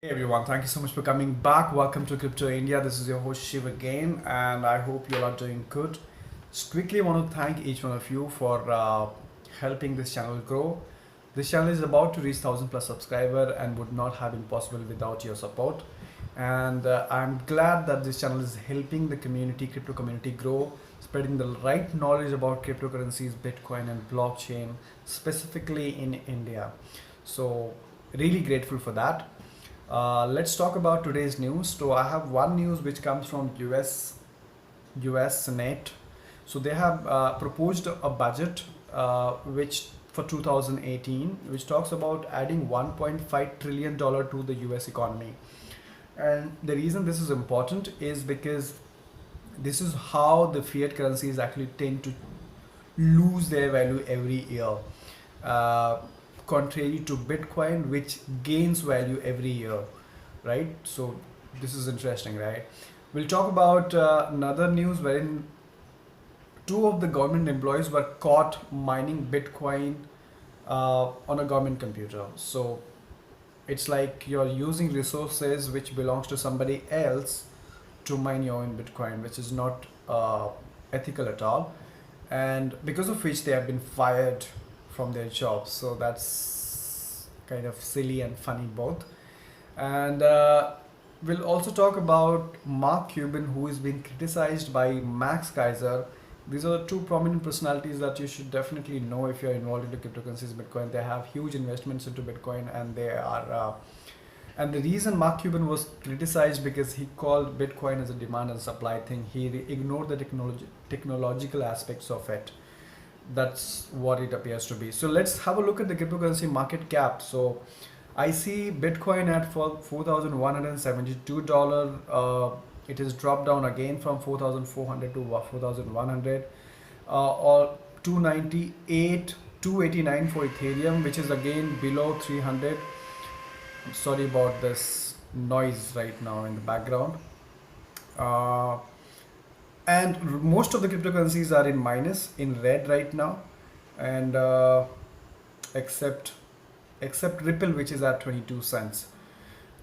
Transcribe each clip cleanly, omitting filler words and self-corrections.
Hey everyone, thank you so much for coming back. Welcome to Crypto India. This is your host Shiv again, and I hope you all are doing good. Just quickly want to thank each one of you for helping this channel grow. This channel is about to reach 1,000 plus subscriber and would not have been possible without your support. And I'm glad that this channel is helping the community, crypto community grow, spreading the right knowledge about cryptocurrencies, Bitcoin, and blockchain, specifically in India. So, really grateful for that. Let's talk about today's news. So I have one news which comes from US Senate. So they have proposed a budget which for 2018, which talks about adding 1.5 trillion dollar to the US economy. And the reason this is important is because this is how the fiat currencies actually tend to lose their value every year. Uh, Contrary to Bitcoin, which gains value every year, right? So this is interesting, right? We'll talk about another news wherein two of the government employees were caught mining Bitcoin on a government computer. So it's like you're using resources which belongs to somebody else to mine your own Bitcoin, which is not ethical at all, and because of which they have been fired from their jobs. So that's kind of silly and funny both. And we'll also talk about Mark Cuban, who is being criticized by Max Keiser. These are the two prominent personalities that you should definitely know if you're involved into cryptocurrencies, Bitcoin. They have huge investments into Bitcoin, and they are. And the reason Mark Cuban was criticized because he called Bitcoin as a demand and supply thing. He ignored the technological aspects of it. That's what it appears to be. So let's have a look at the cryptocurrency market cap. So I see Bitcoin at $4,172. It has dropped down again from 4,400 to 4,100, or 298, 289 for Ethereum, which is again below 300. Sorry about this noise right now in the background. Uh, and most of the cryptocurrencies are in minus, in red right now, and except Ripple, which is at 22 cents.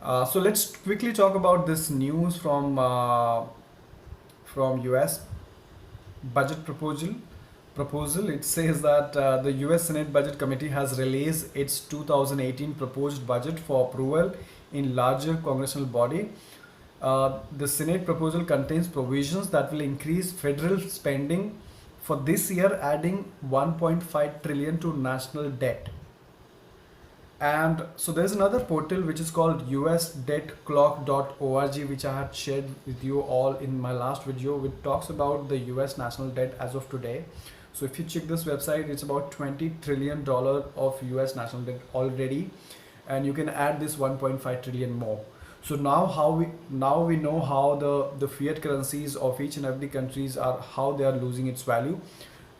So let's quickly talk about this news from US budget proposal. It says that the US Senate Budget Committee has released its 2018 proposed budget for approval in larger congressional body. The Senate proposal contains provisions that will increase federal spending for this year, adding 1.5 trillion to national debt. And so there's another portal which is called usdebtclock.org, which I had shared with you all in my last video, which talks about the US national debt as of today. So if you check this website, it's about $20 trillion of US national debt already, and you can add this 1.5 trillion more. So now we know how the fiat currencies of each and every countries are, how they are losing its value,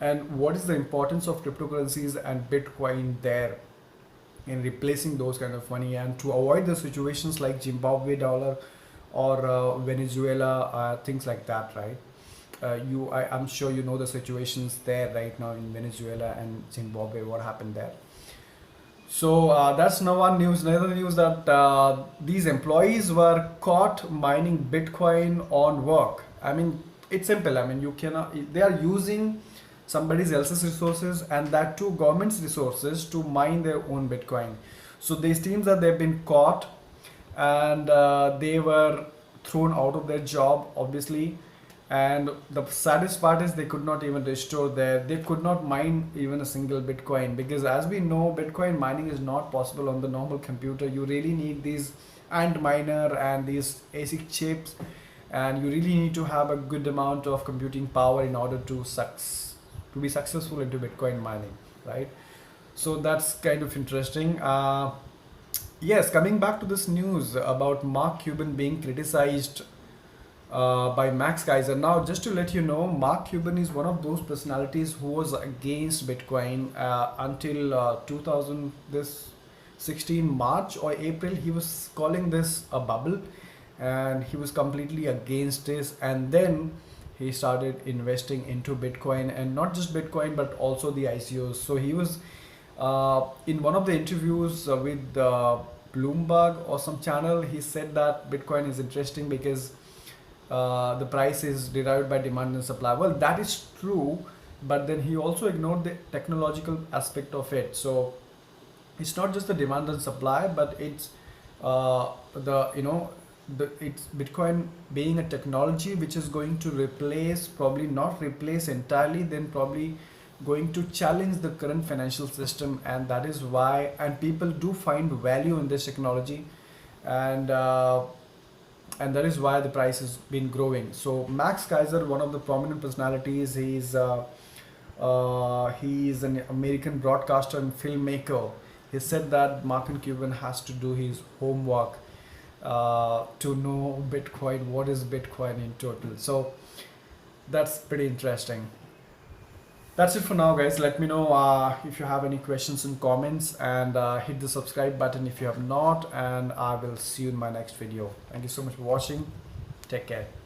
and what is the importance of cryptocurrencies and Bitcoin there in replacing those kind of money, and to avoid the situations like Zimbabwe dollar or Venezuela, things like that, right? I'm sure you know the situations there right now in Venezuela and Zimbabwe, what happened there. So that's now one news. Another news that these employees were caught mining Bitcoin on work. I mean, it's simple. I mean, you cannot. They are using somebody else's resources, and that too government's resources, to mine their own Bitcoin. So these teams that they've been caught, and they were thrown out of their job, obviously. And the saddest part is they could not even restore they could not mine even a single Bitcoin, because as we know, Bitcoin mining is not possible on the normal computer. You really need these ant miner and these ASIC chips, and you really need to have a good amount of computing power in order to be successful into Bitcoin mining, right? So that's kind of interesting. Yes, coming back to this news about Mark Cuban being criticized by Max Keiser. Now, just to let you know, Mark Cuban is one of those personalities who was against Bitcoin until 2016 March or April. He was calling this a bubble, and he was completely against this. And then he started investing into Bitcoin, and not just Bitcoin but also the ICOs. So he was in one of the interviews with Bloomberg or some channel. He said that Bitcoin is interesting because the price is derived by demand and supply. Well, that is true, but then he also ignored the technological aspect of it. So it's not just the demand and supply, but it's the you know the it's Bitcoin being a technology which is going to replace, probably not replace entirely, then probably going to challenge the current financial system, and that is why, and people do find value in this technology, and and that is why the price has been growing. So Max Keiser, one of the prominent personalities, he's an American broadcaster and filmmaker. He said that Martin Cuban has to do his homework to know Bitcoin, what is Bitcoin in total. So that's pretty interesting. That's it for now, guys. Let me know if you have any questions and comments, and hit the subscribe button if you have not, and I will see you in my next video. Thank you so much for watching. Take care.